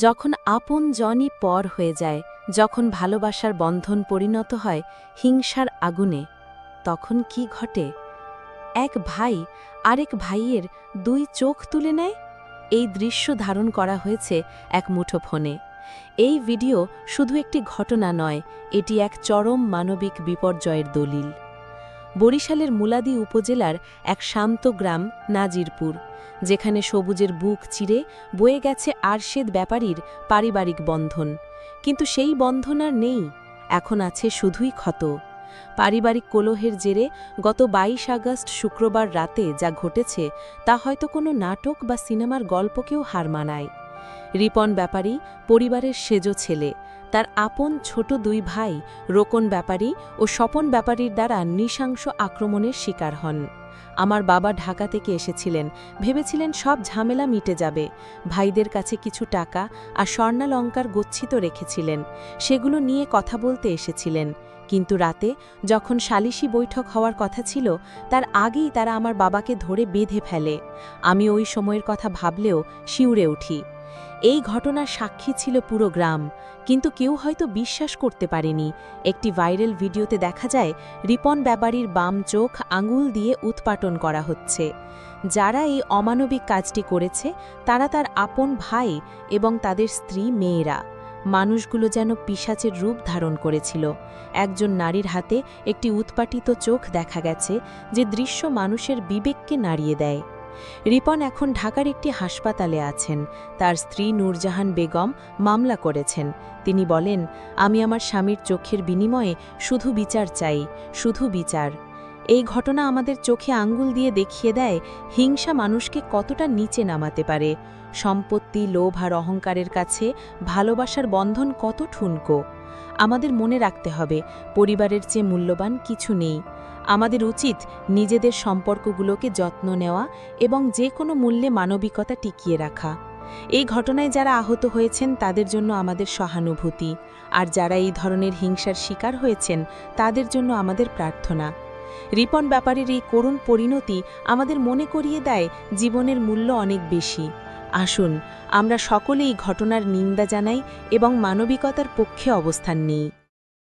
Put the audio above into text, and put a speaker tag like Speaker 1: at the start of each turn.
Speaker 1: যখন আপন জনই পর হয়ে যায়, যখন ভালোবাসার বন্ধন পরিণত হয় হিংসার আগুনে, তখন কি ঘটে? এক ভাই আরেক ভাইয়ের দুই চোখ তুলে নেয়। এই দৃশ্য ধারণ করা হয়েছে এক মুঠোফোনে। এই ভিডিও শুধু একটি ঘটনা নয়, এটি এক চরম মানবিক বিপর্যয়ের দলিল। বরিশালের মুলাদি উপজেলার এক শান্ত গ্রাম নাজিরপুর, যেখানে সবুজের বুক চিরে বয়ে গেছে আরশেদ ব্যাপারীর পারিবারিক বন্ধন। কিন্তু সেই বন্ধন আর নেই, এখন আছে শুধুই ক্ষত। পারিবারিক কলহের জেরে গত ২২ আগস্ট শুক্রবার রাতে যা ঘটেছে তা হয়তো কোনো নাটক বা সিনেমার গল্পকেও হার মানায়। রিপন ব্যাপারী পরিবারের সেজো ছেলে। তার আপন ছোট দুই ভাই রোকন ব্যাপারী ও স্বপন ব্যাপারীর দ্বারা নৃশংস আক্রমণের শিকার হন। আমার বাবা ঢাকা থেকে এসেছিলেন, ভেবেছিলেন সব ঝামেলা মিটে যাবে। ভাইদের কাছে কিছু টাকা আর স্বর্ণালঙ্কার গচ্ছিত রেখেছিলেন, সেগুলো নিয়ে কথা বলতে এসেছিলেন। কিন্তু রাতে যখন সালিশি বৈঠক হওয়ার কথা ছিল, তার আগেই তারা আমার বাবাকে ধরে বেঁধে ফেলে। আমি ওই সময়ের কথা ভাবলেও শিউরে উঠি। এই ঘটনার সাক্ষী ছিল পুরো গ্রাম, কিন্তু কেউ হয়তো বিশ্বাস করতে পারেনি। একটি ভাইরাল ভিডিওতে দেখা যায় রিপন ব্যাপারীর বাম চোখ আঙুল দিয়ে উৎপাটন করা হচ্ছে। যারা এই অমানবিক কাজটি করেছে তারা তার আপন ভাই এবং তাদের স্ত্রী মেয়েরা। মানুষগুলো যেন পিশাচের রূপ ধারণ করেছিল। একজন নারীর হাতে একটি উৎপাটিত চোখ দেখা গেছে, যে দৃশ্য মানুষের বিবেককে নাড়িয়ে দেয়। রিপন এখন ঢাকার একটি হাসপাতালে আছেন। তার স্ত্রী নূরজাহান বেগম মামলা করেছেন। তিনি বলেন, আমি আমার স্বামীর চোখের বিনিময়ে শুধু বিচার চাই, শুধু বিচার। এই ঘটনা আমাদের চোখে আঙ্গুল দিয়ে দেখিয়ে দেয় হিংসা মানুষকে কতটা নিচে নামাতে পারে। সম্পত্তি, লোভ আর অহংকারের কাছে ভালোবাসার বন্ধন কত ঠুনকো। আমাদের মনে রাখতে হবে, পরিবারের চেয়ে মূল্যবান কিছু নেই। আমাদের উচিত নিজেদের সম্পর্কগুলোকে যত্ন নেওয়া এবং যে কোনো মূল্যে মানবিকতা টিকিয়ে রাখা। এই ঘটনায় যারা আহত হয়েছেন তাদের জন্য আমাদের সহানুভূতি, আর যারা এই ধরনের হিংসার শিকার হয়েছেন তাদের জন্য আমাদের প্রার্থনা। রিপন ব্যাপারীর এই করুণ পরিণতি আমাদের মনে করিয়ে দেয় জীবনের মূল্য অনেক বেশি। আসুন আমরা সকলে এই ঘটনার নিন্দা জানাই এবং মানবিকতার পক্ষে অবস্থান নিই।